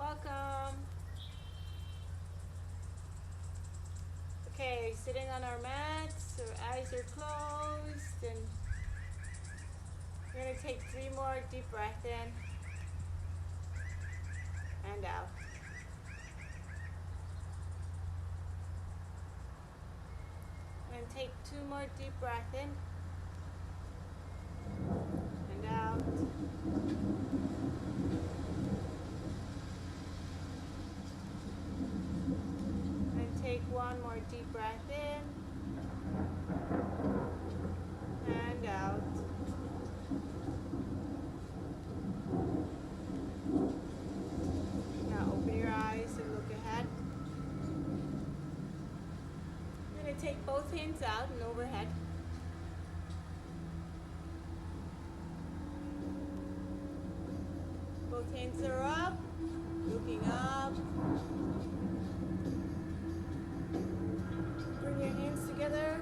Welcome. Okay, sitting on our mats, our eyes are closed, and we're going to take 3 more deep breaths in and out. And take 2 more deep breaths in and out. And take 1 more deep breath in and out. Now open your eyes and look ahead. You're going to take both hands out and overhead. Both hands are up, looking up. Bring your hands together.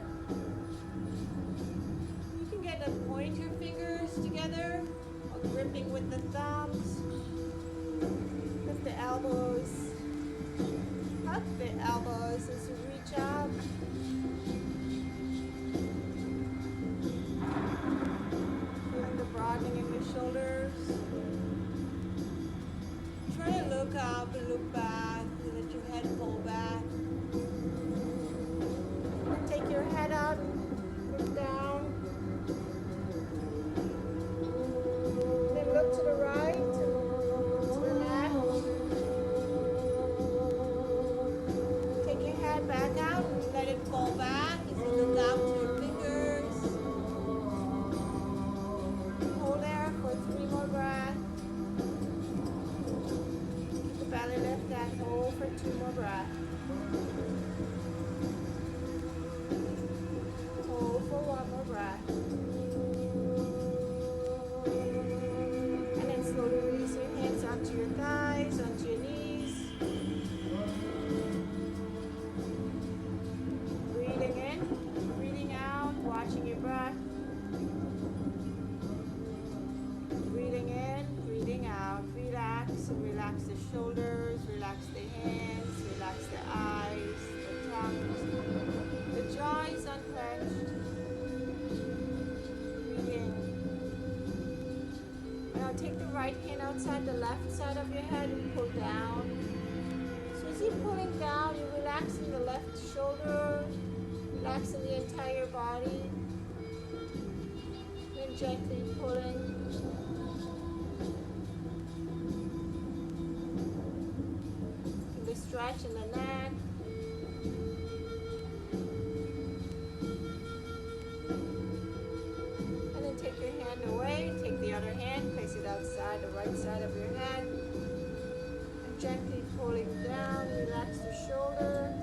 You can get to point your fingers together while gripping with the thumbs. Lift the elbows. Hug the elbows as you reach up. Feeling the broadening in the shoulders. Try to look up and look back, and let your head fall back. And take your head out, look down. Then look to the right, to the left. Take your head back out and let it fall back as you look out to your fingers. Hold there for 3 more breaths. Belly lift and hold for 2 more breaths. Hold for 1 more breath. And then slowly release your hands onto your thighs, onto your knees. Breathing in, breathing out, watching your breath. Breathing in, breathing out. Relax and relax the shoulders, relax the hands, relax the eyes, the tongue. The jaw is unclenched. Breathe in. Now take the right hand outside the left side of your head and pull down. So as you're pulling down, you're relaxing the left shoulder, relaxing the entire body. Then gently pulling. Stretch in the neck. And then take your hand away. Take the other hand, place it outside the right side of your head. And gently pulling down, relax the shoulder.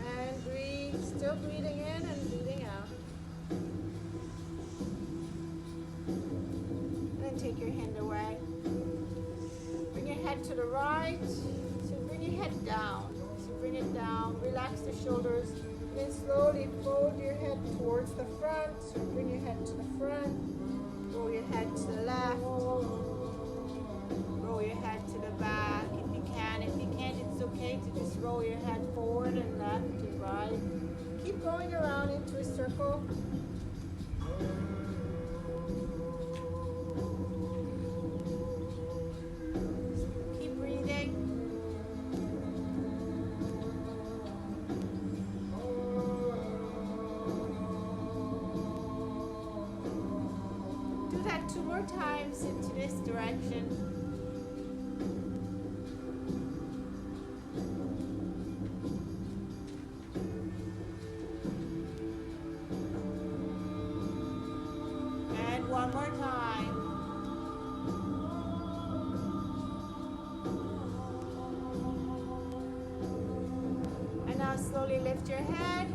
And breathe, still breathing in and breathing out. And then take your hand away. Bring your head to the right. So bring your head down. So bring it down. Relax the shoulders. And then slowly fold your head towards the front. So bring your head to the front. Roll your head to the left. Roll your head to the back if you can. If you can't, it's okay to just roll your head forward and left and right. Keep going around into a circle. Keep breathing. Do that 2 more times into this direction. And 1 more time. And now slowly lift your head.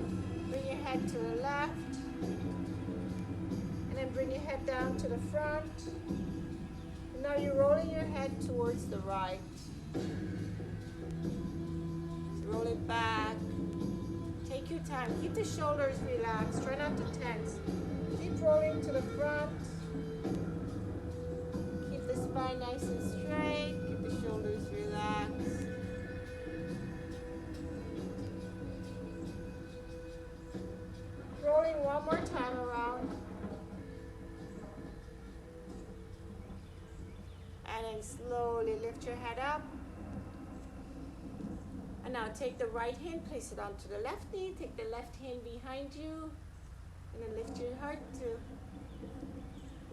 Bring your head to the left. And then bring your head down to the front. And now you're rolling your head towards the right. So roll it back. your time. Keep the shoulders relaxed. Try not to tense. Keep rolling to the front. Keep the spine nice and straight. Keep the shoulders relaxed. Rolling one more time around. And then slowly lift your head up. And now take the right hand, place it onto the left knee. Take the left hand behind you. And then lift your heart to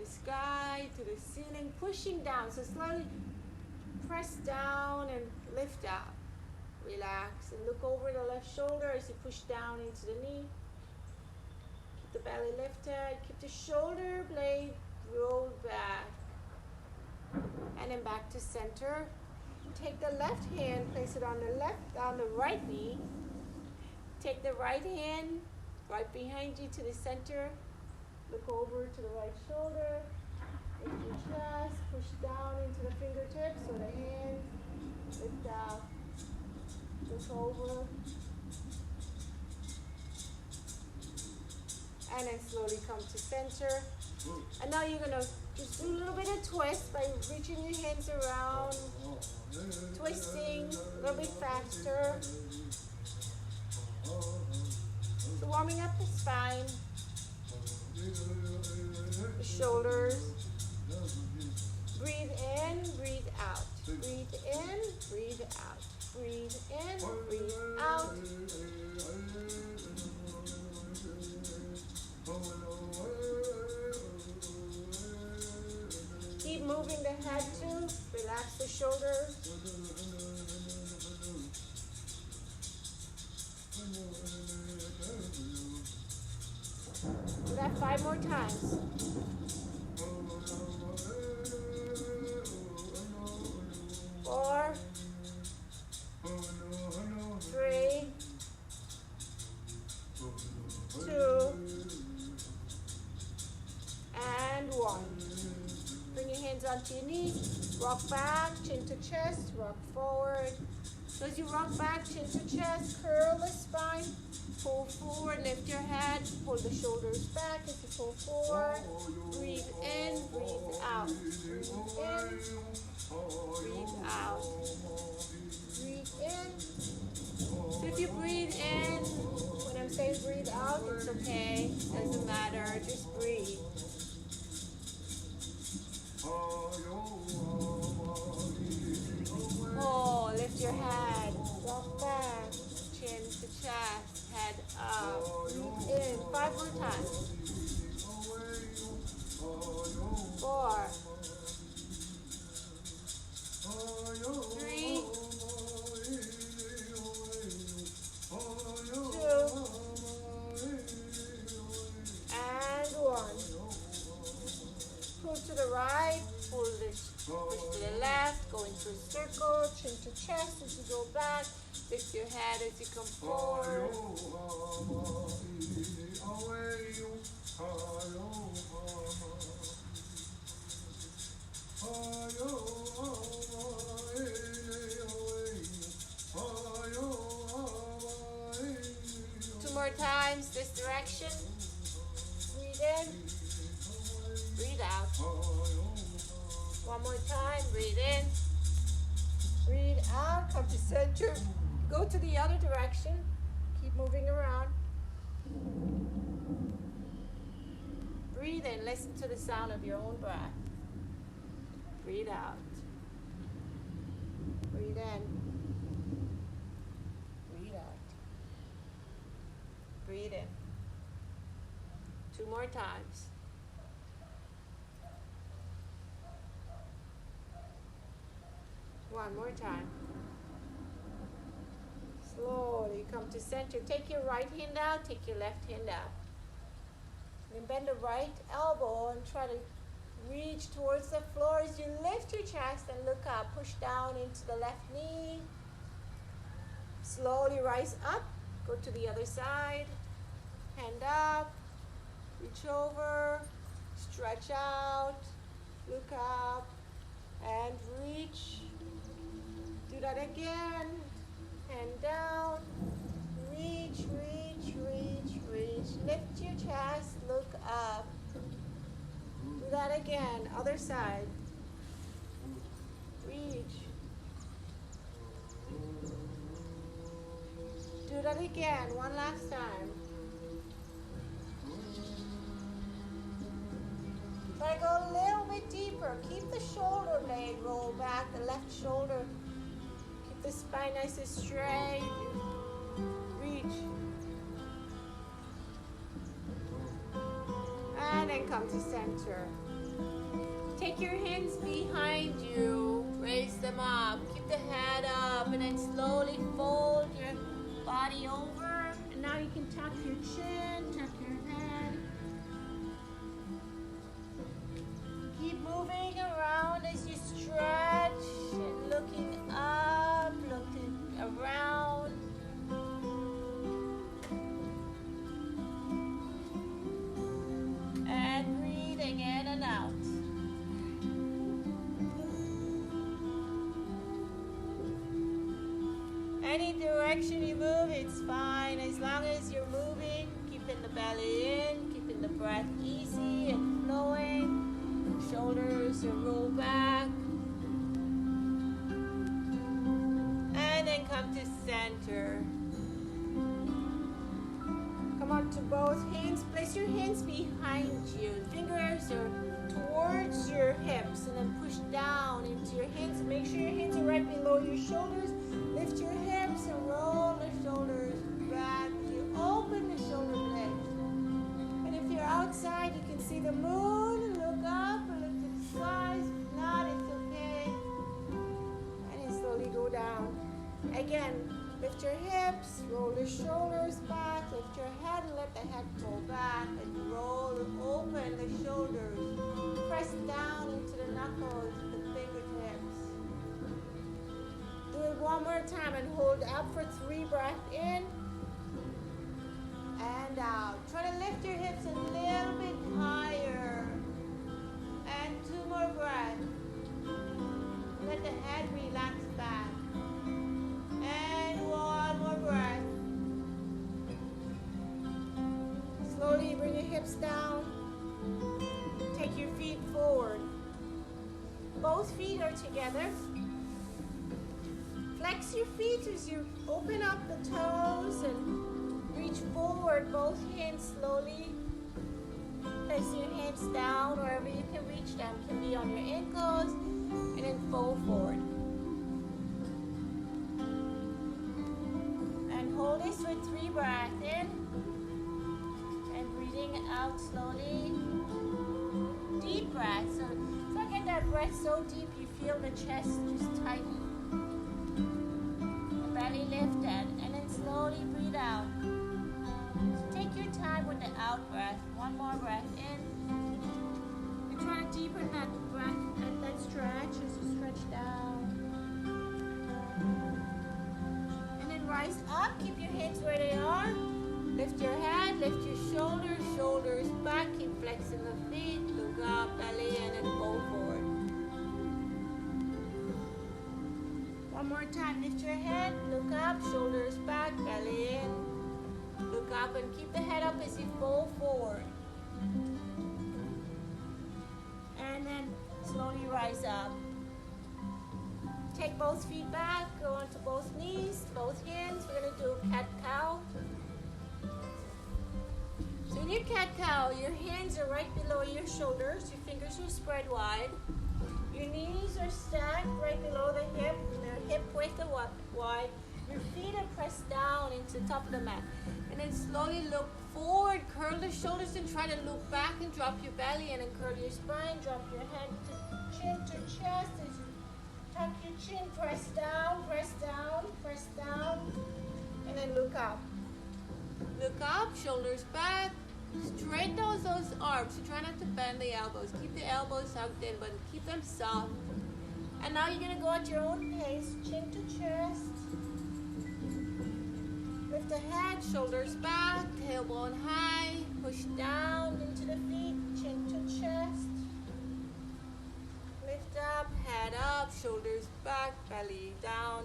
the sky, to the ceiling, pushing down. So slowly press down and lift up. Relax and look over the left shoulder as you push down into the knee. Keep the belly lifted. Keep the shoulder blade rolled back. And then back to center. Take the left hand, place it on the right knee. Take the right hand right behind you to the center. Look over to the right shoulder. Lift your chest, push down into the fingertips or the hand. Lift up. Look over. And then slowly come to center. And now you're gonna just do a little bit of twist by reaching your hands around, twisting a little bit faster. So warming up the spine, the shoulders. Breathe in, breathe out. Breathe in, breathe out. Breathe in, breathe out. Keep moving the head too. Relax the shoulders. Do that 5 more times. 4, 3, 2, and 1. Bring your hands onto your knees. Rock back, chin to chest, rock forward. So as you rock back, chin to chest, curl the spine, pull forward, lift your head, pull the shoulders back as you pull forward. Breathe in, breathe out. Breathe in, breathe out. Breathe in. So if you breathe in, when I'm saying breathe out, it's okay. Doesn't matter, just breathe. Oh, lift your head, rock back, chin to chest, head up. Breathe in, 5 more times. 4, 3, 2, and 1. Pull to the right, pull this, push to the left, go into a circle, chin to chest as you go back, lift your head as you come forward. Two more times this direction. Breathe in, breathe out. One more time, breathe in, breathe out, come to center, go to the other direction, keep moving around. Breathe in, listen to the sound of your own breath. Breathe out. Breathe in. Breathe out. Breathe in. 2 more times. One more time. Slowly come to center. Take your right hand out, take your left hand out. Then bend the right elbow and try to reach towards the floor as you lift your chest and look up. Push down into the left knee. Slowly rise up. Go to the other side. Hand up. Reach over. Stretch out. Look up. And reach. Do that again. Hand down. Reach. reach, reach, reach, reach. Lift your chest, look up. Do that again, other side. Reach. Do that again, one last time. Try to go a little bit deeper. Keep the shoulder blade roll back, the left shoulder. Keep the spine nice and straight. Reach. And then come to center. Take your hands behind you. Raise them up. Keep the head up and then slowly fold your body over. And now you can tuck your chin, tuck your head. Keep moving around as you stretch and looking up, looking around. And breathing in and out. Any direction you move, it's fine. As long as you're moving, keeping the belly in, keeping the breath easy and flowing. Shoulders are roll back. And then come to center. Come on to both hands. Place your hands behind you. Fingers are towards your hips. And then push down into your hands. Make sure your hands are right below your shoulders. Lift your hips and roll the shoulders back. You open the shoulder blade. And if you're outside, you can see the moon. Look up and look to the skies. If not, it's okay. And then slowly go down. Again, lift your hips, roll the shoulders back, lift your head and let the head go back. And roll and open the shoulders. Press down into the knuckles, the fingertips. Do it one more time and hold up for 3 breaths in and out. Try to lift your hips a little bit higher. And 2 more breaths. Let the head relax back. And 1 more breath. Slowly bring your hips down. Take your feet forward. Both feet are together. Flex your feet as you open up the toes and reach forward. Both hands slowly. Place your hands down wherever you can reach them. Can be on your ankles and then fold forward. And hold this for 3 breaths in. And breathing out slowly. Deep breath. So get that breath so deep you feel the chest just tighten. The belly lifted. And then slowly breathe out. So take your time with the out breath. 1 more breath in. And try to deepen that breath and that stretch as you stretch down. And then rise up. Keep your hands where they are. Lift your head, lift your shoulders, shoulders back. Keep flexing the feet. Look up, belly in, and fold forward. One more time. Lift your head, look up, shoulders back, belly in. Look up and keep the head up as you fold forward. And then slowly rise up. Take both feet back, go onto both knees, both hands. We're going to do cat-cow. So in your cat-cow, your hands are right below your shoulders. Your fingers are spread wide. Your knees are stacked right below the hip. They're hip width wide. Your feet are pressed down into the top of the mat. And then slowly look forward, curl the shoulders and try to look back and drop your belly and then curl your spine. Drop your head to chin to chest as you tuck your chin, press down, press down, press down. And then look up. Look up, shoulders back. Straighten those arms. So try not to bend the elbows. Keep the elbows tucked in, but keep them soft. And now you're going to go at your own pace, chin to chest. Lift the head, shoulders back, tailbone high. Push down into the feet, chin to chest. Lift up, head up, shoulders back, belly down.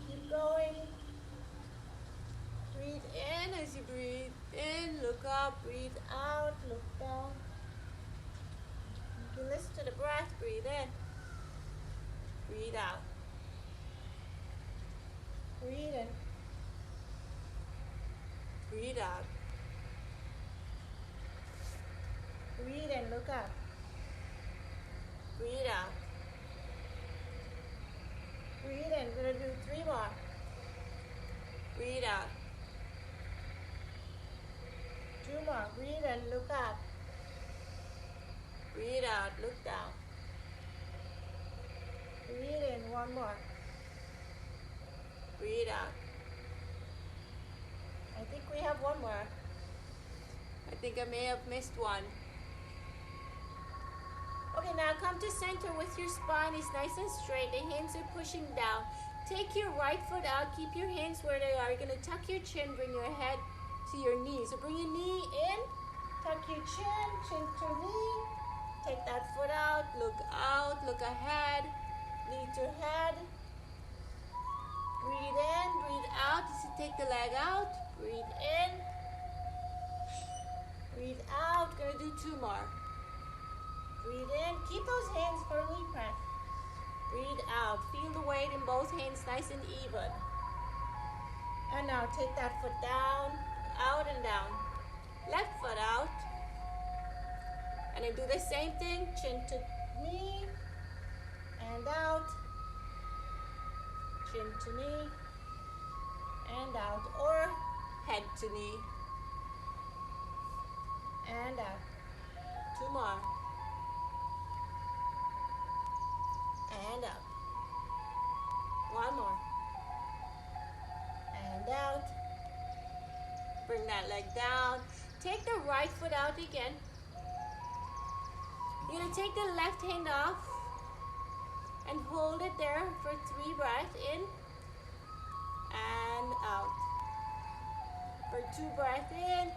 Keep going. Breathe to the breath. Breathe in. Breathe out. Breathe in. Breathe out. Breathe in, look up. Breathe out. Breathe in, we're gonna do 3 more. Breathe out. 2 more, breathe in, look up. Breathe out, look down. Breathe in, 1 more. Breathe out. I think we have 1 more. I think I may have missed one. Okay, now come to center with your spine is nice and straight. The hands are pushing down. Take your right foot out. Keep your hands where they are. You're going to tuck your chin. Bring your head to your knee. So bring your knee in. Tuck your chin. Chin to knee. Take that foot out. Look out. Look ahead. Knee to head. Breathe in. Breathe out. As you take the leg out. Breathe in. Breathe out. Going to do 2 more. Breathe in. Keep those hands firmly pressed. Breathe out. Feel the weight in both hands nice and even. And now take that foot down, out and down. Left foot out. And then do the same thing. Chin to knee. And out. Chin to knee. And out. Or head to knee. And out. 2 more. And up. 1 more. And out. Bring that leg down. Take the right foot out again. You're going to take the left hand off and hold it there for 3 breaths in and out. For 2 breaths in,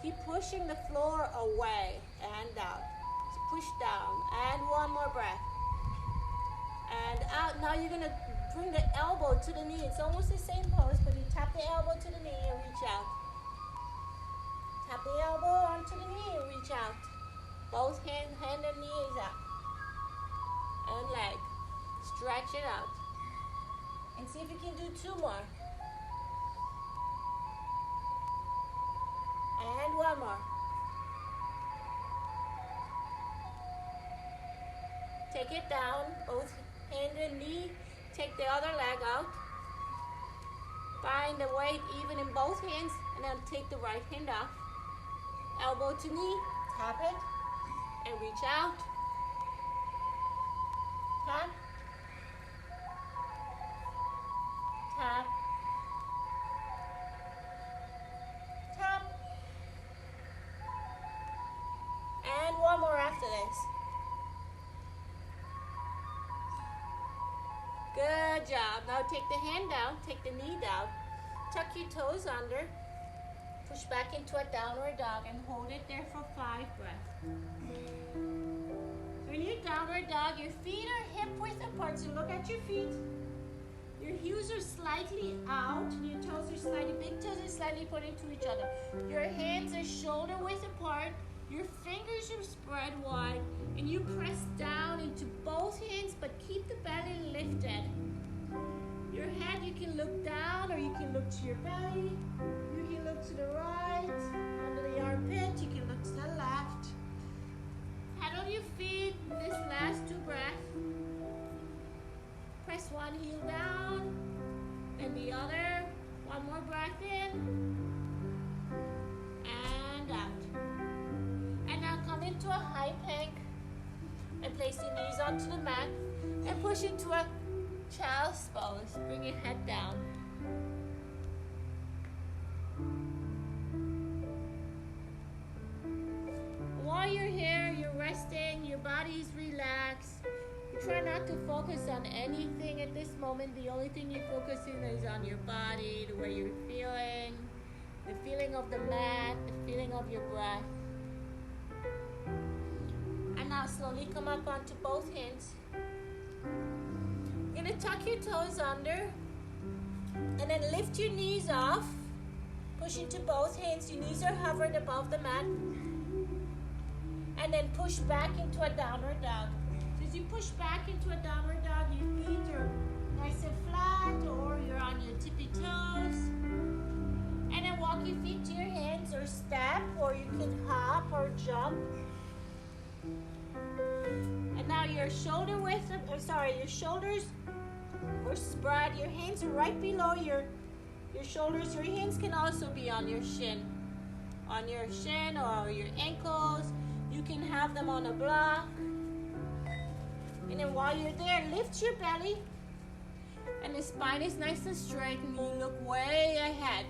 keep pushing the floor away and out. So push down and 1 more breath. And out. Now you're going to bring the elbow to the knee. It's almost the same pose, but you tap the elbow to the knee and reach out. Tap the elbow onto the knee and reach out. Both hand and knee is up. And leg. Stretch it out. And see if you can do 2 more. And 1 more. Take it down, both hand and knee. Take the other leg out. Find the weight even in both hands, and then take the right hand off. Elbow to knee, tap it, and reach out. Tap. Tap. Tap. And 1 more after this. Good job. Now take the hand down, take the knee down, tuck your toes under, push back into a downward dog and hold it there for 5 breaths. So in your downward dog, your feet are hip width apart, so look at your feet. Your heels are slightly out, your toes are slightly, big toes are slightly pointing to each other. Your hands are shoulder width apart, your fingers are spread wide, and you press down into both hands, but keep the belly lifted. Your head, you can look down or you can look to your belly. You can look to the right, under the armpit, you can look to the left. Pedal your feet this last 2 breaths. Press one heel down, and the other. 1 more breath in, and out. And now come into a high plank and place your knees onto the mat and push into a child's pose. Bring your head down. While you're here, you're resting, your body's relaxed. You try not to focus on anything at this moment. The only thing you're focusing is on your body, the way you're feeling, the feeling of the mat, the feeling of your breath. And now slowly come up onto both hands. You're going to tuck your toes under and then lift your knees off. Push into both hands. Your knees are hovered above the mat. And then push back into a downward dog. So as you push back into a downward dog, your feet are nice and flat, or you're on your tippy toes. And then walk your feet to your hands, or step, or you can hop or jump. And now your shoulder width, your shoulders are spread. Your hands are right below your shoulders. Your hands can also be on your shin or your ankles. You can have them on a block. And then while you're there, lift your belly. And the spine is nice and straight, and you look way ahead.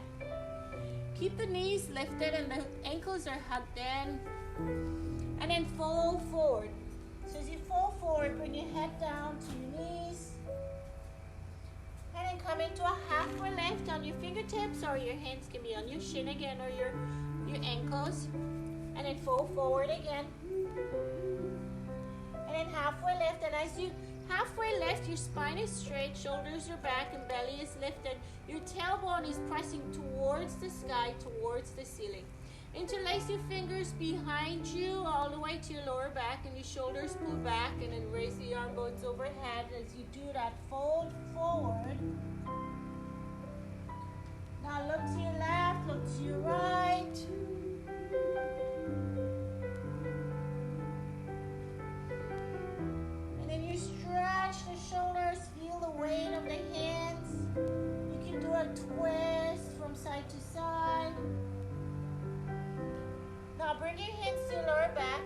Keep the knees lifted and the ankles are hugged in. And then fold forward. So as you fold forward, bring your head down to your knees. And then come into a halfway lift on your fingertips, or your hands can be on your shin again, or your ankles. And then fold forward again. And then halfway lift. And as you halfway lift, your spine is straight, shoulders are back, and belly is lifted. Your tailbone is pressing towards the sky, towards the ceiling. Interlace your fingers behind you all the way to your lower back, and your shoulders pull back, and then raise the arm bones overhead. As you do that, fold forward. Now look to your left, look to your right. And then you stretch the shoulders, feel the weight of the hands. You can do a twist from side to side. Now bring your hands to your lower back.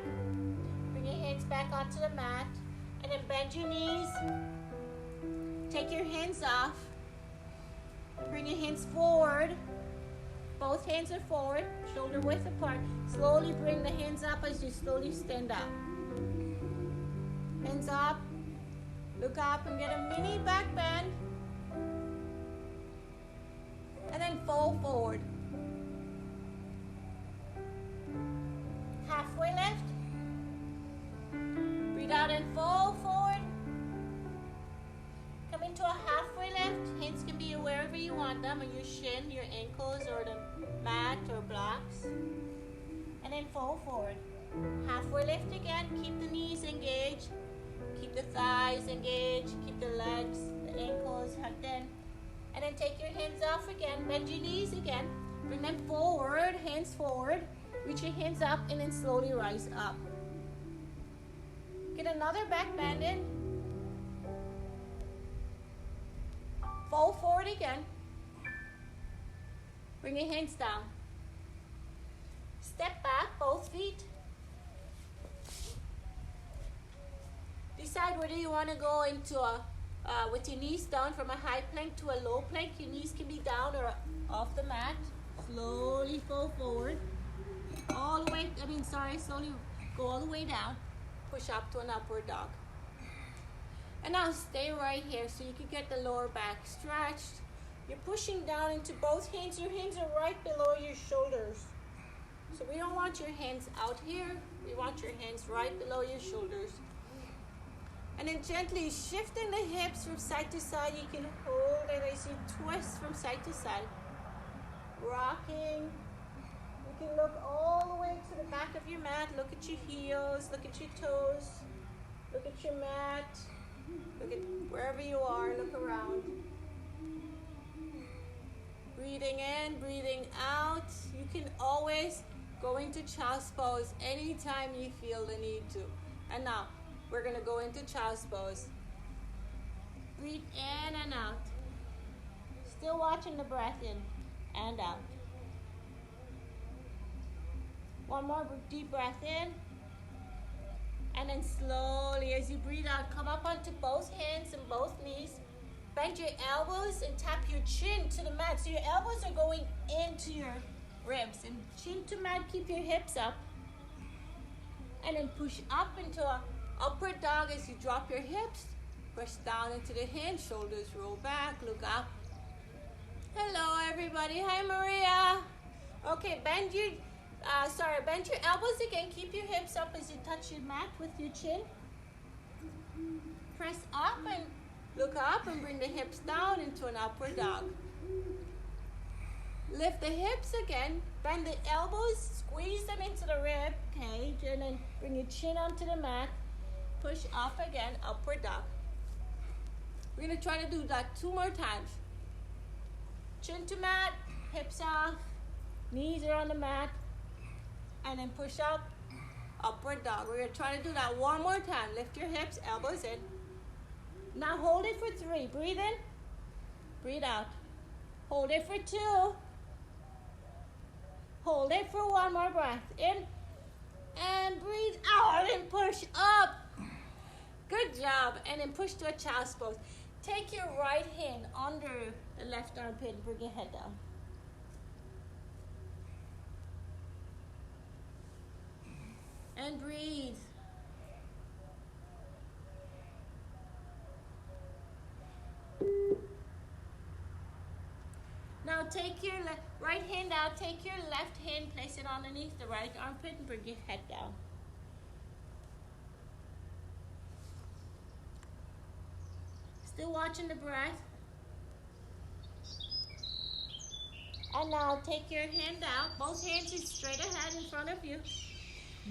Bring your hands back onto the mat. And then bend your knees. Take your hands off. Bring your hands forward. Both hands are forward, shoulder width apart. Slowly bring the hands up as you slowly stand up. Hands up. Look up and get a mini back bend. And then fold forward. Halfway lift. Breathe out and fold forward. Come into a halfway lift. Hands can be wherever you want them, on your shin, your ankles, or the mat or blocks. And then fold forward. Halfway lift again. Keep the knees engaged. Keep the thighs engaged. Keep the legs, the ankles hugged in. And then take your hands off again. Bend your knees again. Bring them forward, hands forward. Reach your hands up and then slowly rise up. Get another back bend in. Fold forward again. Bring your hands down. Step back, both feet. Decide whether you want to go into with your knees down from a high plank to a low plank. Your knees can be down or off the mat. Slowly fold forward. Slowly go all the way down. Push up to an upward dog. And now stay right here so you can get the lower back stretched. You're pushing down into both hands. Your hands are right below your shoulders. So we don't want your hands out here. We want your hands right below your shoulders. And then gently shifting the hips from side to side. You can hold it as you twist from side to side. Rocking. You can look all the way to the back of your mat. Look at your heels. Look at your toes. Look at your mat. Look at wherever you are. Look around. Breathing in, breathing out. You can always go into child's pose anytime you feel the need to. And now, we're going to go into child's pose. Breathe in and out. Still watching the breath in and out. One more deep breath in. And then slowly, as you breathe out, come up onto both hands and both knees. Bend your elbows and tap your chin to the mat. So your elbows are going into your ribs. And chin to mat, keep your hips up. And then push up into an upward dog as you drop your hips. Press down into the hands, shoulders roll back, look up. Hello everybody, hi Maria. Okay, bend your elbows again. Keep your hips up as you touch your mat with your chin. Press up and look up and bring the hips down into an upward dog. Lift the hips again. Bend the elbows. Squeeze them into the rib cage. And then bring your chin onto the mat. Push up again. Upward dog. We're going to try to do that 2 more times. Chin to mat. Hips off. Knees are on the mat. And then push up. Upward dog. We're going to try to do that 1 more time. Lift your hips. Elbows in. Now hold it for 3. Breathe in. Breathe out. Hold it for 2. Hold it for 1 more breath. In. And breathe out and push up. Good job. And then push to a child's pose. Take your right hand under the left armpit and bring your head down. And breathe. Now take your right hand out, take your left hand, place it underneath the right armpit and bring your head down. Still watching the breath. And now take your hand out, both hands is straight ahead in front of you.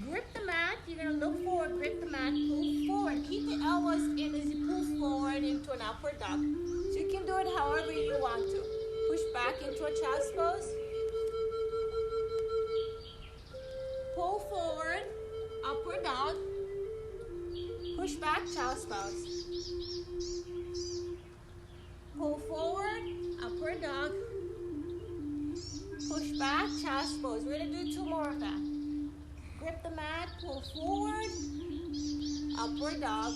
Grip the mat, you're going to look forward, grip the mat, pull forward. Keep the elbows in as you pull forward into an upward dog. So you can do it however you want to. Push back into a child's pose. Pull forward, upward dog. Push back, child's pose. Pull forward, upward dog. Push back, child's pose. We're going to do 2 more of that. Grip the mat, pull forward, upward dog.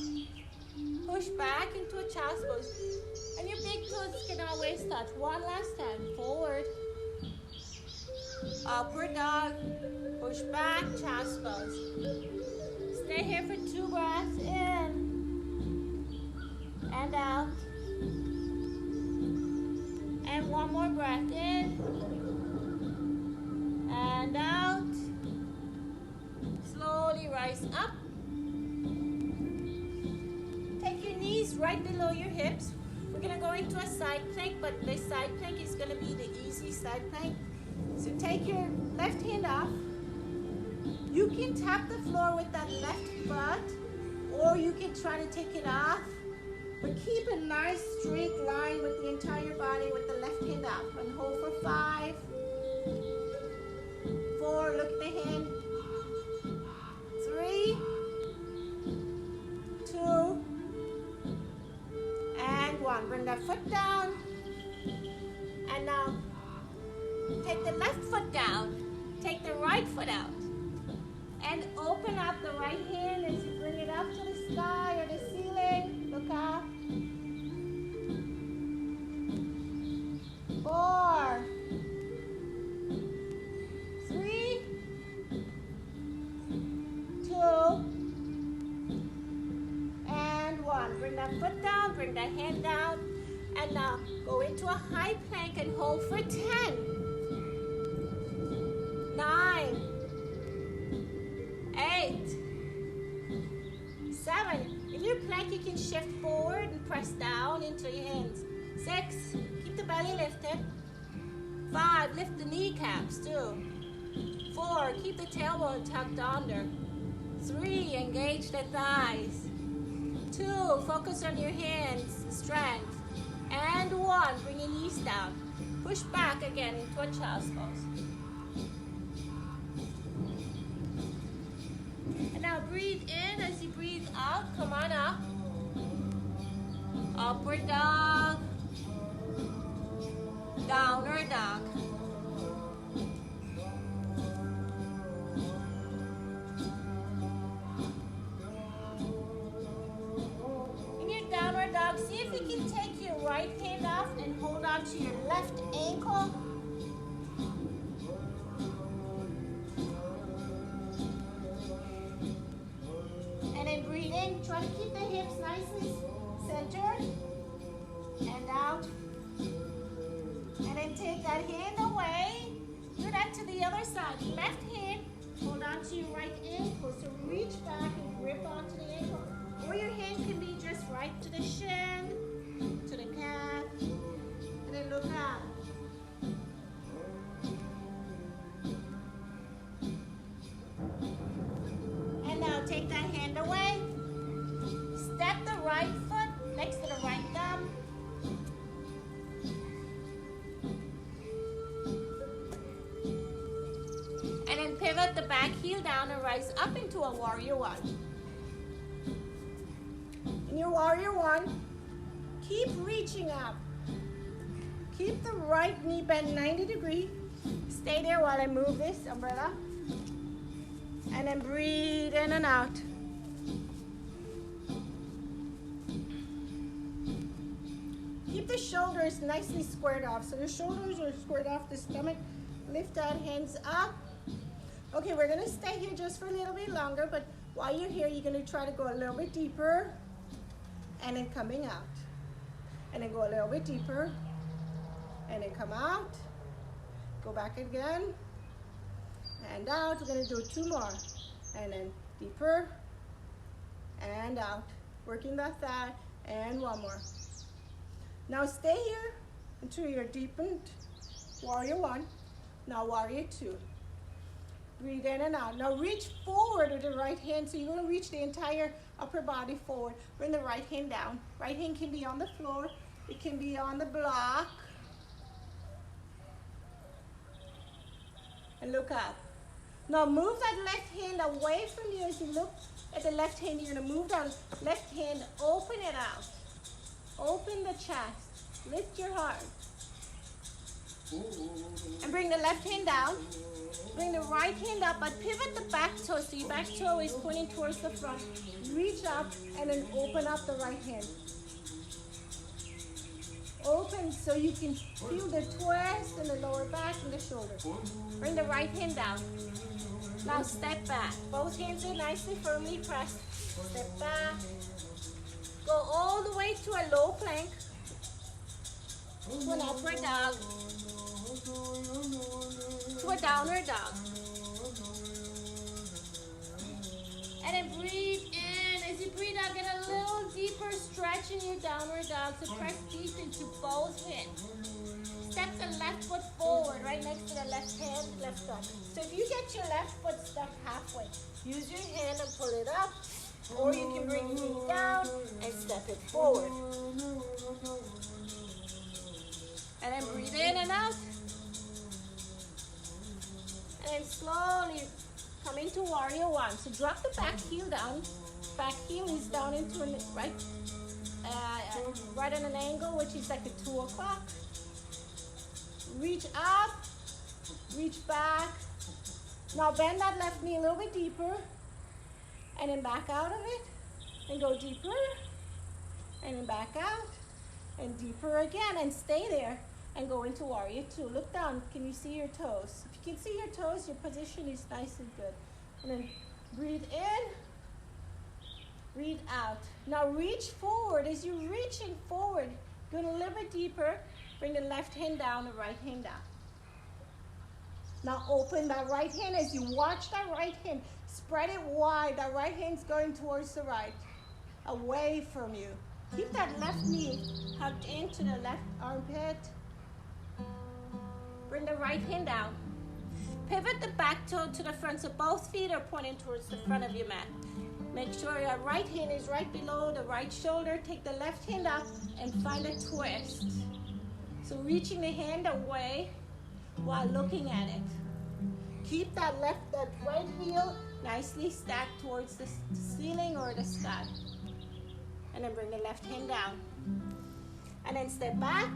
Push back into a child's pose. And your big toes can always touch. 1 last time. Forward. Upward dog. Push back, child's pose. Stay here for 2 breaths. In. And out. And 1 more breath. In. And out. Slowly rise up. Take your knees right below your hips. We're going to go into a side plank, but the side plank is going to be the easy side plank. So take your left hand off. You can tap the floor with that left foot, or you can try to take it off. But keep a nice straight line with the entire body with the left hand up. And hold for 5, 4, look at the hand. 3, 2, and 1. Bring that foot down. And now take the left foot down. Take the right foot out. And open up the right hand as you bring it up to the sky or the ceiling. Look up. 4, 3, 2, and 1. Bring that foot down, bring that hand down, and now go into a high plank and hold for 10, 9, 8, 7. If you're plank, you can shift forward and press down into your hands. 6, keep the belly lifted. 5, lift the kneecaps too. 4, keep the tailbone tucked under. 3, engage the thighs. 2, focus on your hands, strength. And 1, bring your knees down. Push back again into a child's pose. And now breathe in as you breathe out. Come on up. Upward dog. Downward dog. In your downward dog, see if you can take your right hand off and hold on to your left ankle. And then breathe in. Try to keep the hips nicely centered. And out. And then take that hand away. Do that to the other side. Left hand, hold on to your right ankle. So reach back and grip onto the ankle. Or your hand can be just right to the shin, to the calf. And then look up. pivot the back heel down and rise up into a warrior one. In your warrior one, keep reaching up. Keep the right knee bent 90 degrees. Stay there while I move this umbrella. And then breathe in and out. Keep the shoulders nicely squared off. So the shoulders are squared off the stomach. Lift that hands up. Okay, we're gonna stay here just for a little bit longer, but while you're here, you're gonna try to go a little bit deeper and then coming out. And then go a little bit deeper and then come out. Go back again and out. We're gonna do 2 more. And then deeper and out. Working that thigh and 1 more. Now stay here until you're deepened. Warrior 1. Now warrior 2. Breathe in and out. Now reach forward with the right hand. So you're going to reach the entire upper body forward. Bring the right hand down. Right hand can be on the floor. It can be on the block. And look up. Now move that left hand away from you. As you look at the left hand, you're going to move that left hand. Open it out. Open the chest. Lift your heart. And bring the left hand down. Bring the right hand up, but pivot the back toe. So your back toe is pointing towards the front. Reach up and then open up the right hand. Open so you can feel the twist in the lower back and the shoulder. Bring the right hand down. Now step back. Both hands are nicely firmly pressed. Step back. Go all the way to a low plank. To an upward dog. To a downward dog. And then breathe in. As you breathe out, get a little deeper stretch in your downward dog. So press deep into both hands. Step the left foot forward, right next to the left hand, left thumb. So if you get your left foot stuck halfway, use your hand and pull it up. Or you can bring your feet down and step it forward. And then breathe in and out. And then slowly come into warrior 1. So drop the back heel down. Back heel is down into right on an angle, which is like a 2 o'clock. Reach up, reach back. Now bend that left knee a little bit deeper. And then back out of it. And go deeper. And then back out. And deeper again. And stay there. And go into warrior 2. Look down. Can you see your toes? If you can see your toes, your position is nice and good. And then breathe in. Breathe out. Now reach forward. As you're reaching forward, go a little bit deeper. Bring the left hand down, the right hand down. Now open that right hand. As you watch that right hand, spread it wide. That right hand's going towards the right, away from you. Keep that left knee hugged into the left armpit. Bring the right hand down. Pivot the back toe to the front so both feet are pointing towards the front of your mat. Make sure your right hand is right below the right shoulder. Take the left hand up and find a twist. So reaching the hand away while looking at it. Keep that right heel nicely stacked towards the ceiling or the sky. And then bring the left hand down. And then step back.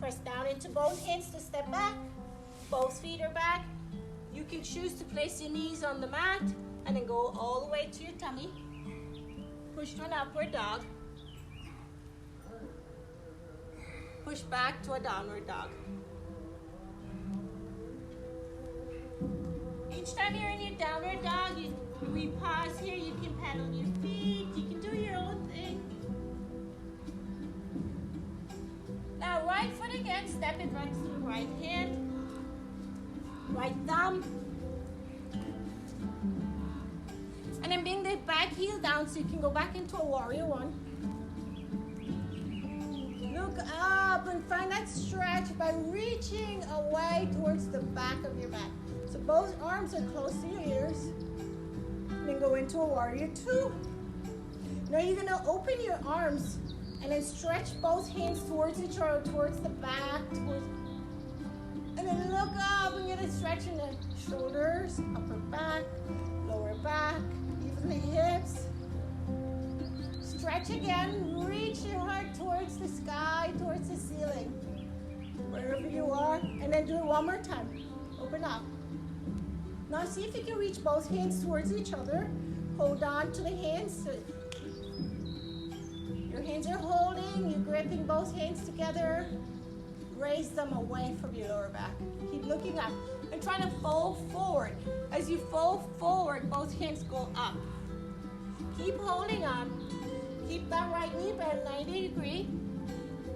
Press down into both hands to step back. Both feet are back. You can choose to place your knees on the mat and then go all the way to your tummy. Push to an upward dog. Push back to a downward dog. Each time you're in your downward dog, we pause here. You can pedal your feet. You can do your own thing. Now right foot again, step it right to the right hand. Right thumb. And then bring the back heel down so you can go back into a warrior 1. Look up and find that stretch by reaching away towards the back of your mat. So both arms are close to your ears. And then go into a warrior 2. Now you're going to open your arms and then stretch both hands towards each other, towards the back, and then look up and get a stretch in the shoulders, upper Stretch again. Reach your heart towards the sky, towards the ceiling. Wherever you are. And then do it one more time. Open up. Now see if you can reach both hands towards each other. Hold on to the hands. Your hands are holding. You're gripping both hands together. Raise them away from your lower back. Keep looking up. And try to fold forward. As you fold forward, both hands go up. Keep holding on. Keep that right knee bent 90 degrees.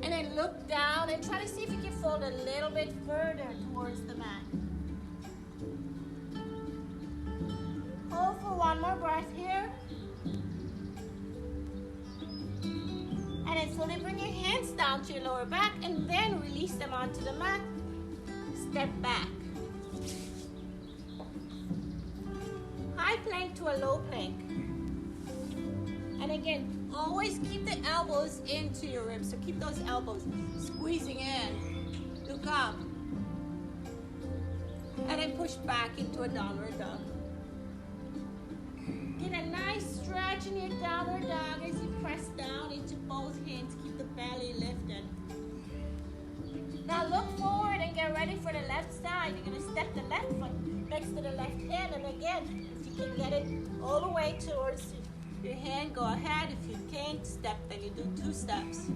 And then look down and try to see if you can fold a little bit further towards the mat. Hold for one more breath here. And then slowly bring your hands down to your lower back and then release them onto the mat. Step back. High plank to a low plank. And again, always keep the elbows into your ribs. So keep those elbows squeezing in. Look up. And then push back into a downward dog. Get a nice stretch in your downward dog as you press down into both hands. Keep the belly lifted. Now look forward and get ready for the left side. You're going to step the left foot next to the left hand. And again, if you can get it all the way towards your hand, go ahead. If you can't, step, then you do 2 steps.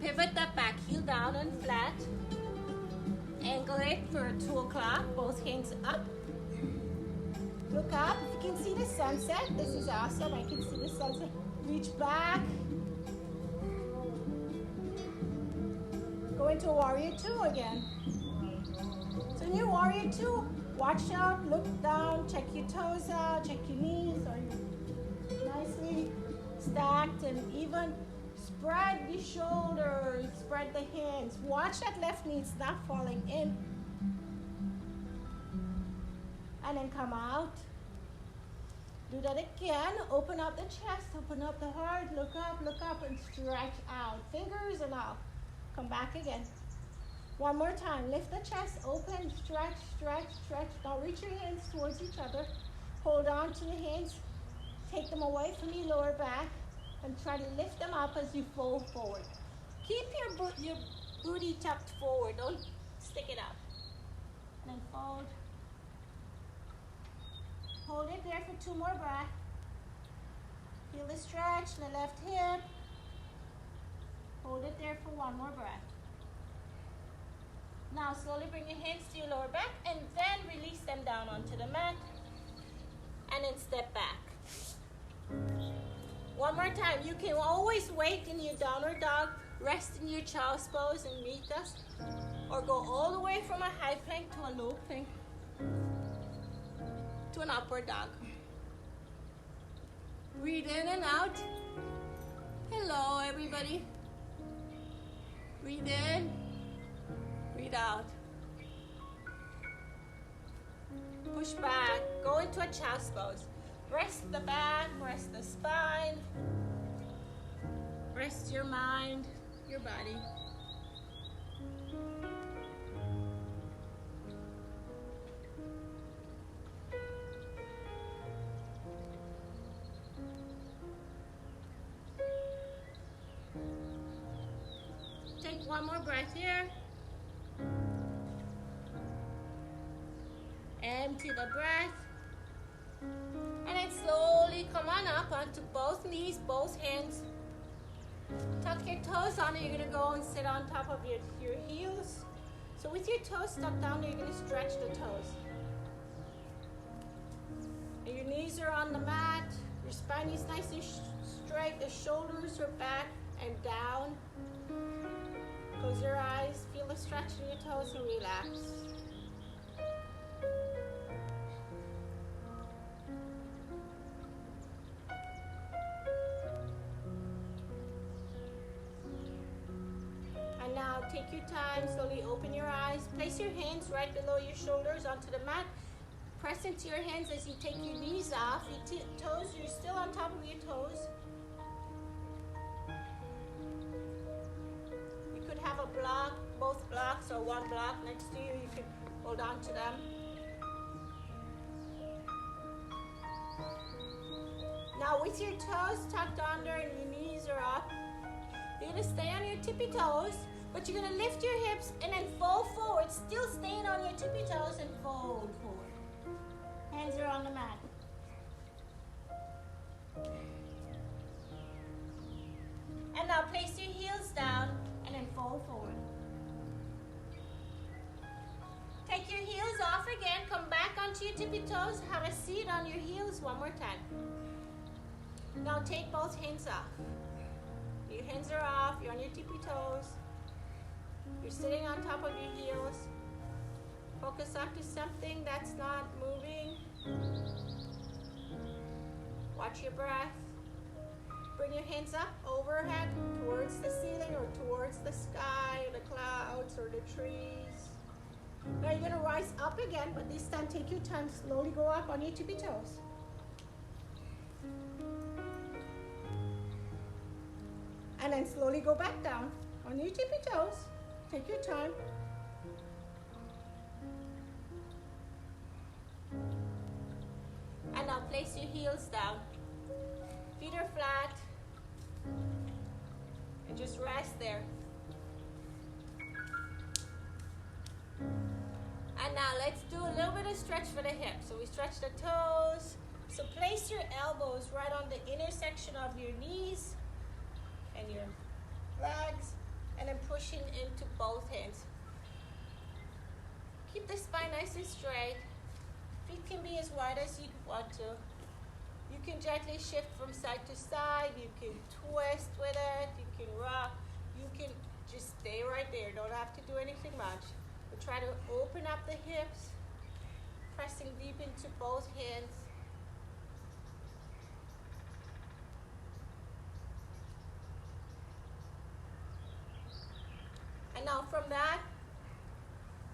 Pivot that back heel down and flat. Angle it for a 2 o'clock. Both hands up. Look up. If you can see the sunset, this is awesome. I can see the sunset. Reach back. Go into warrior 2 again. So in your warrior 2, watch out, look down, check your toes out, check your knees. Are you nicely stacked and even? Spread the shoulders, spread the hands. Watch that left knee, it's not falling in. And then come out. Do that again. Open up the chest, open up the heart. Look up and stretch out. Fingers and out. Come back again. One more time. Lift the chest, open, stretch, stretch, stretch. Now reach your hands towards each other. Hold on to the hands. Take them away from your lower back and try to lift them up as you fold forward. Keep your booty tucked forward. Don't stick it up. And then fold. Hold it there for 2 more breaths. Feel the stretch, the left hip. Hold it there for 1 more breath. Now slowly bring your hands to your lower back and then release them down onto the mat. And then step back. One more time. You can always wait in your downward dog, rest in your child's pose and meet us. Or go all the way from a high plank to a low plank to an upward dog. Breathe in and out. Hello, everybody. Breathe in, breathe out. Push back, go into a child's pose. Rest the back, rest the spine. Rest your mind, your body. Take 1 more breath here. Empty the breath. And then slowly come on up onto both knees, both hands. Tuck your toes under. You're going to go and sit on top of your heels. So with your toes tucked down, you're going to stretch the toes. And your knees are on the mat. Your spine is nice and straight. The shoulders are back and down. Close your eyes, feel the stretch in your toes and relax. And now take your time, slowly open your eyes. Place your hands right below your shoulders onto the mat. Press into your hands as you take your knees off. Your toes, you're still on top of your toes. Have a block, both blocks or 1 block next to you. You can hold on to them. Now with your toes tucked under and your knees are up, you're gonna stay on your tippy toes, but you're gonna lift your hips and then fold forward, still staying on your tippy toes and fold forward. Hands are on the mat. And now place your heels down and then fold forward. Take your heels off again, come back onto your tippy toes, have a seat on your heels one more time. Now take both hands off. Your hands are off, you're on your tippy toes. You're sitting on top of your heels. Focus onto something that's not moving. Watch your breath. Bring your hands up overhead towards the ceiling or towards the sky, or the clouds or the trees. Now you're going to rise up again, but this time take your time, slowly go up on your tippy toes. And then slowly go back down on your tippy toes. Take your time. And now place your heels down. Feet are flat. And just rest there. And now let's do a little bit of stretch for the hips. So we stretch the toes. So place your elbows right on the intersection of your knees and your legs, and then pushing into both hands. Keep the spine nice and straight. Feet can be as wide as you want to. You can gently shift from side to side. You can twist with it. You can rock. You can just stay right there. Don't have to do anything much. But try to open up the hips, pressing deep into both hands. And now from that,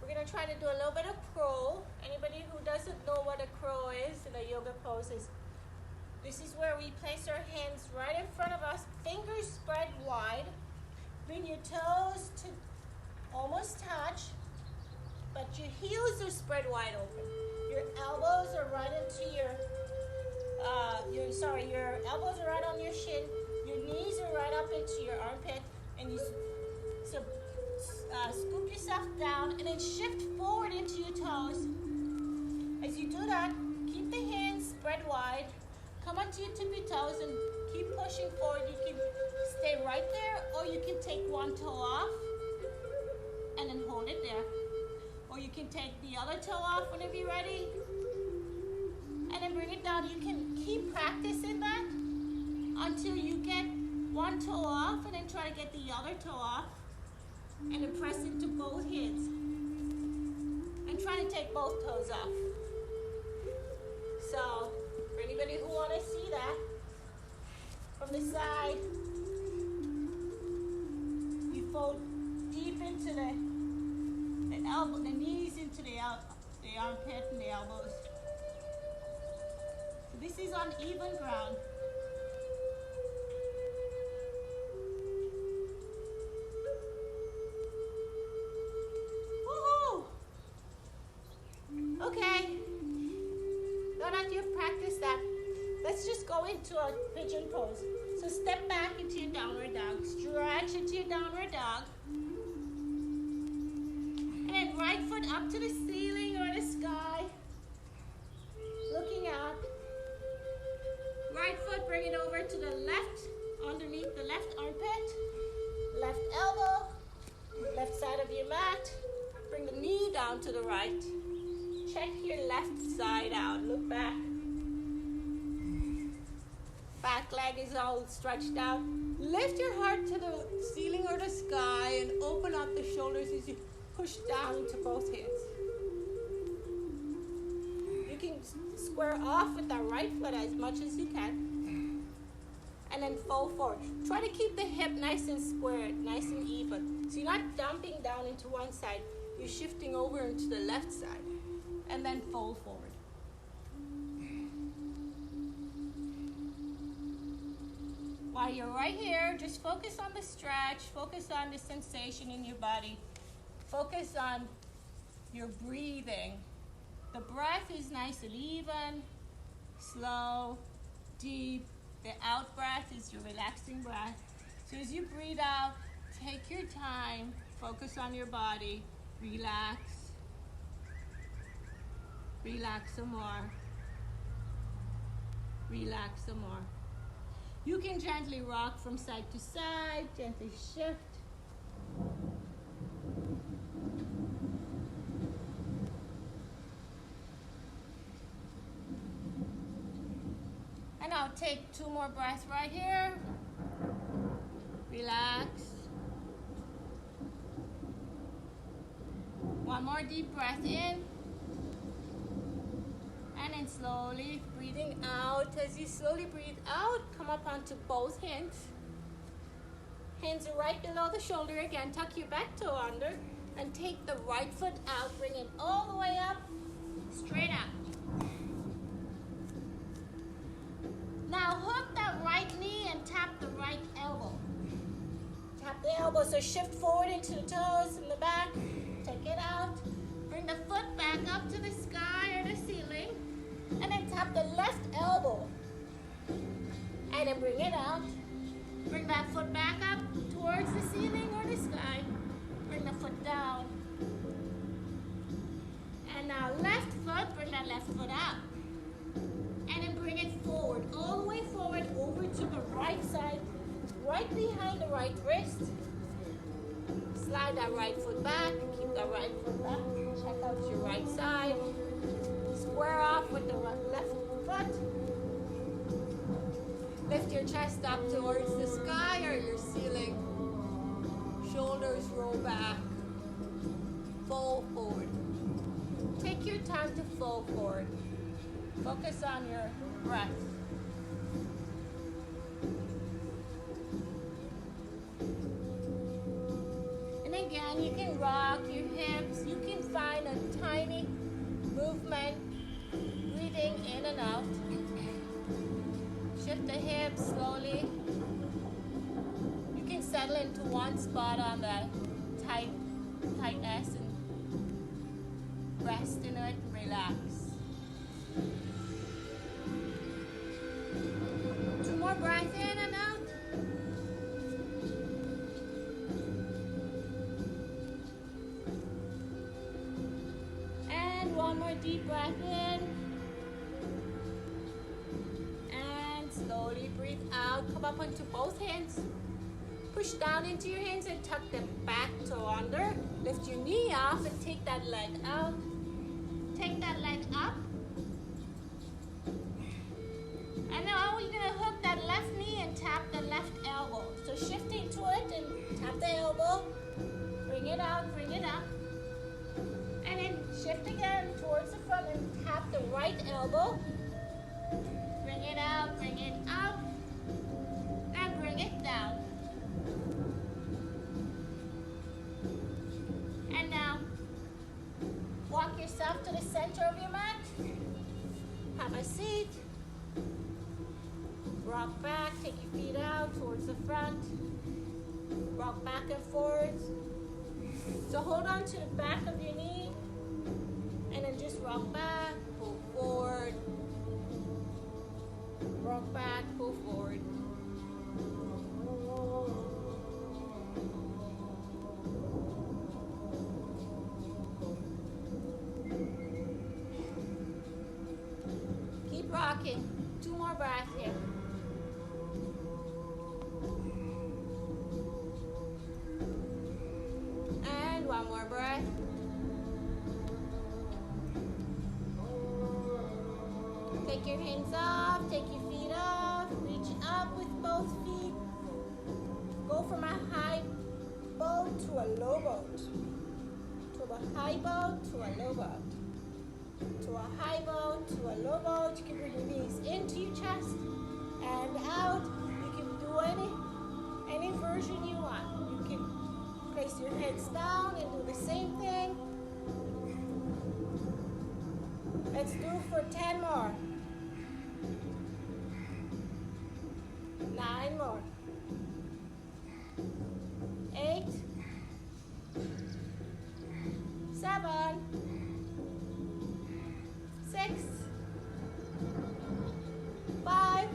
we're going to try to do a little bit of crow. Anybody who doesn't know what a crow is in a yoga pose is, this is where we place our hands right in front of us, fingers spread wide. Bring your toes to almost touch, but your heels are spread wide open. Your elbows are right into your elbows are right on your shin. Your knees are right up into your armpit, and you scoop yourself down and then shift forward into your toes. As you do that, keep the hands spread wide. Come onto your tippy toes and keep pushing forward. You can stay right there, or you can take one toe off and then hold it there. Or you can take the other toe off whenever you're ready and then bring it down. You can keep practicing that until you get one toe off, and then try to get the other toe off and then press into both hands and try to take both toes off. So for anybody who want to see that from the side, you fold deep into the elbow, the knees into the armpit and the elbows. So this is on even ground. Woohoo! Okay. Now that you've practiced that, let's just go into a pigeon pose. So step back into your downward dog. Stretch into your downward dog. And then right foot up to the ceiling or the sky. Looking out. Right foot, bring it over to the left, underneath the left armpit. Left elbow, left side of your mat. Bring the knee down to the right. Check your left side out. Look back. Back leg is all stretched out. Lift your heart to the ceiling or the sky and open up the shoulders as you push down into both hands. You can square off with that right foot as much as you can. And then fold forward. Try to keep the hip nice and square, nice and even. So you're not dumping down into one side. You're shifting over into the left side. And then fold forward. While you're right here, just focus on the stretch, focus on the sensation in your body, focus on your breathing. The breath is nice and even, slow, deep. The out breath is your relaxing breath. So as you breathe out, take your time, focus on your body, relax. Relax some more. Relax some more. You can gently rock from side to side, gently shift. And I'll take 2 more breaths right here. Relax. 1 more deep breath in. And then slowly breathing out. As you slowly breathe out, come up onto both hands. Hands are right below the shoulder again. Tuck your back toe under and take the right foot out. Bring it all the way up, straight out. Now hook that right knee and tap the right elbow. Tap the elbow, so shift forward into the toes in the back. Take it out. Bring the foot back up to the sky or the ceiling. And then tap the left elbow. And then bring it out. Bring that foot back up towards the ceiling or the sky. Bring the foot down. And now left foot, bring that left foot out. And then bring it forward, all the way forward over to the right side, right behind the right wrist. Slide that right foot back, keep that right foot back. Check out your right side. Square off with the left foot. Lift your chest up towards the sky or your ceiling. Shoulders roll back. Fold forward. Take your time to fold forward. Focus on your breath. And again, you can rock your hips. You can find a tiny movement, breathing in and out. Shift the hips slowly. You can settle into one spot on the tightness and rest in it and relax. 2 more breaths in and out. And 1 more deep breath in. And slowly breathe out. Come up onto both hands. Push down into your hands and tuck them back toe under. Lift your knee off and take that leg out. Take that leg up. And now you're going to hook that left knee and tap the left elbow. So shift into it and tap the elbow. Bring it out, bring it up. And then shift again towards the front and tap the right elbow. Bring it out, bring it up. And bring it down. And now, walk yourself to the center of your mat. Have a seat. Rock back, take your feet out towards the front. Rock back and forwards. So hold on to the back of your knee. And then just rock back, pull forward. Rock back, pull forward. Keep rocking. 2 more breaths here. And 1 more breath. Take your hands off, take your feet off, reach up with both feet. Go from a high boat to a low boat. To a high boat to a low boat. To a high boat, to a low boat. You can bring your knees into your chest and out. You can do any version you want. You can place your heads down and do the same thing. Let's do for 10 more. 9 more. 8. 7. 6. 5.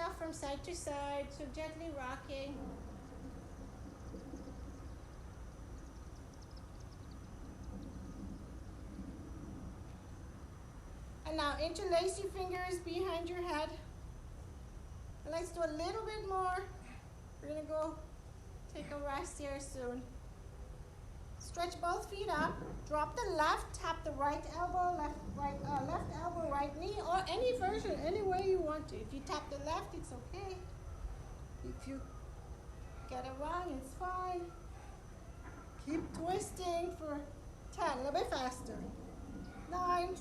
yourself from side to side, so gently rocking. And now interlace your fingers behind your head. And let's do a little bit more. We're gonna go take a rest here soon. Stretch both feet up. Drop the left, tap the right elbow, left elbow, right knee, or any version, any way you want to. If you tap the left, it's okay. If you get it wrong, it's fine. Keep twisting for 10, a little bit faster. 9,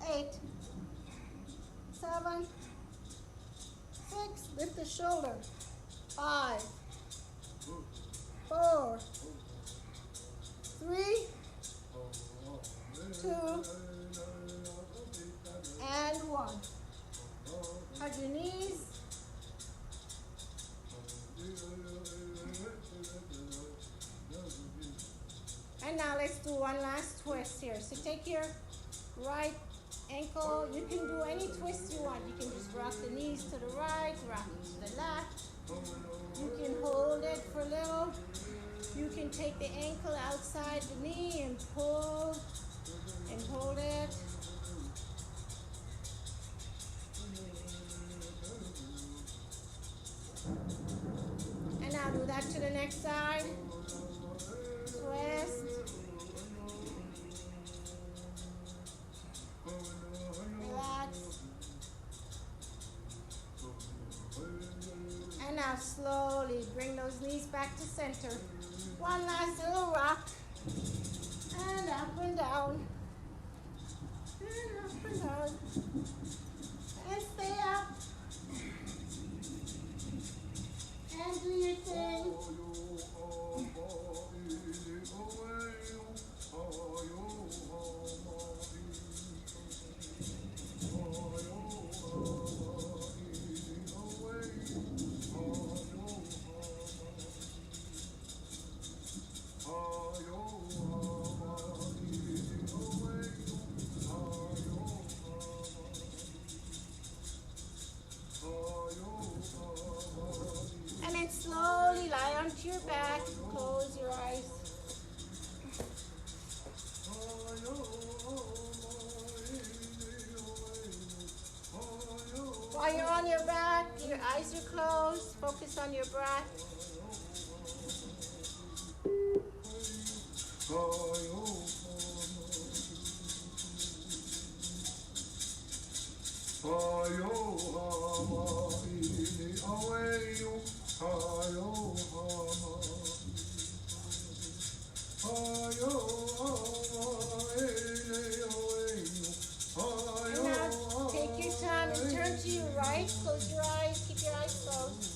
8, 7, 6, lift the shoulder. 5, 4, 3, 2, and 1. Hug your knees. And now let's do one last twist here. So take your right ankle. You can do any twist you want. You can just rock the knees to the right, rock it to the left. You can hold it for a little. You can take the ankle outside the knee and pull and hold it. And now do that to the next side. Twist. Relax. And now slowly bring those knees back to center. One last little rock. And up and down. And up and down. And stay up. And do your thing. And then slowly lie onto your back, close your eyes. While you're on your back, your eyes are closed, focus on your breath. And now take your time and turn to your right, close your eyes, keep your eyes closed.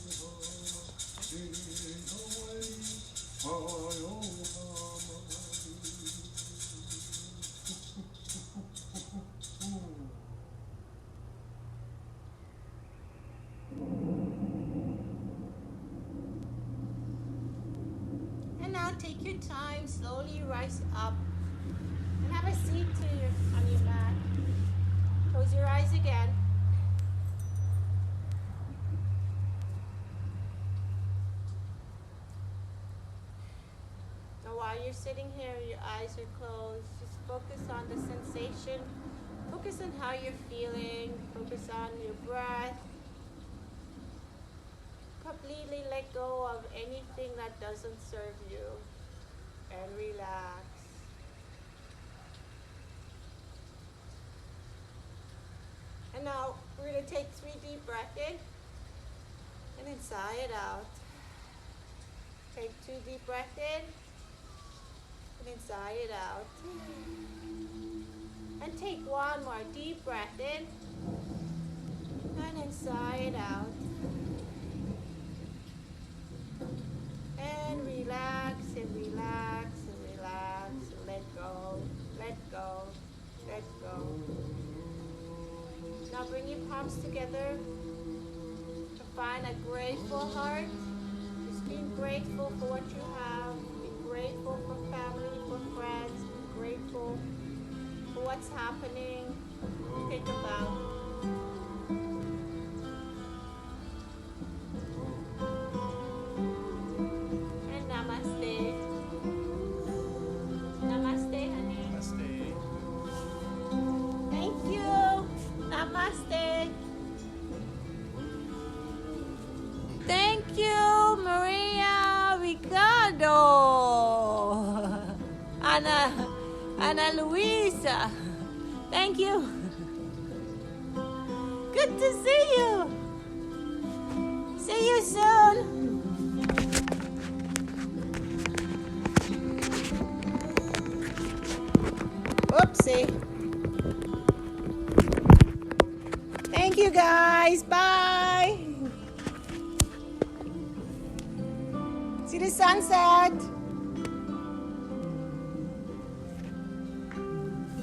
And now take your time, slowly rise up and have a seat on your mat. Close your eyes again. Now while you're sitting here, your eyes are closed, just focus on the sensation. Focus on how you're feeling. Focus on your breath. Completely let go of anything that doesn't serve you and relax. And now we're going to take 3 deep breaths in and then sigh it out. Take 2 deep breaths in and then sigh it out. And take 1 more deep breath in and then sigh it out. And relax and relax and relax and let go, let go, let go. Now bring your palms together to find a grateful heart. Just being grateful for what you have. Be grateful for family, for friends. Be grateful for what's happening. Take a bow. Ana Luisa. Thank you. Good to see you. See you soon. Oopsie. Thank you guys. Bye. See the sunset.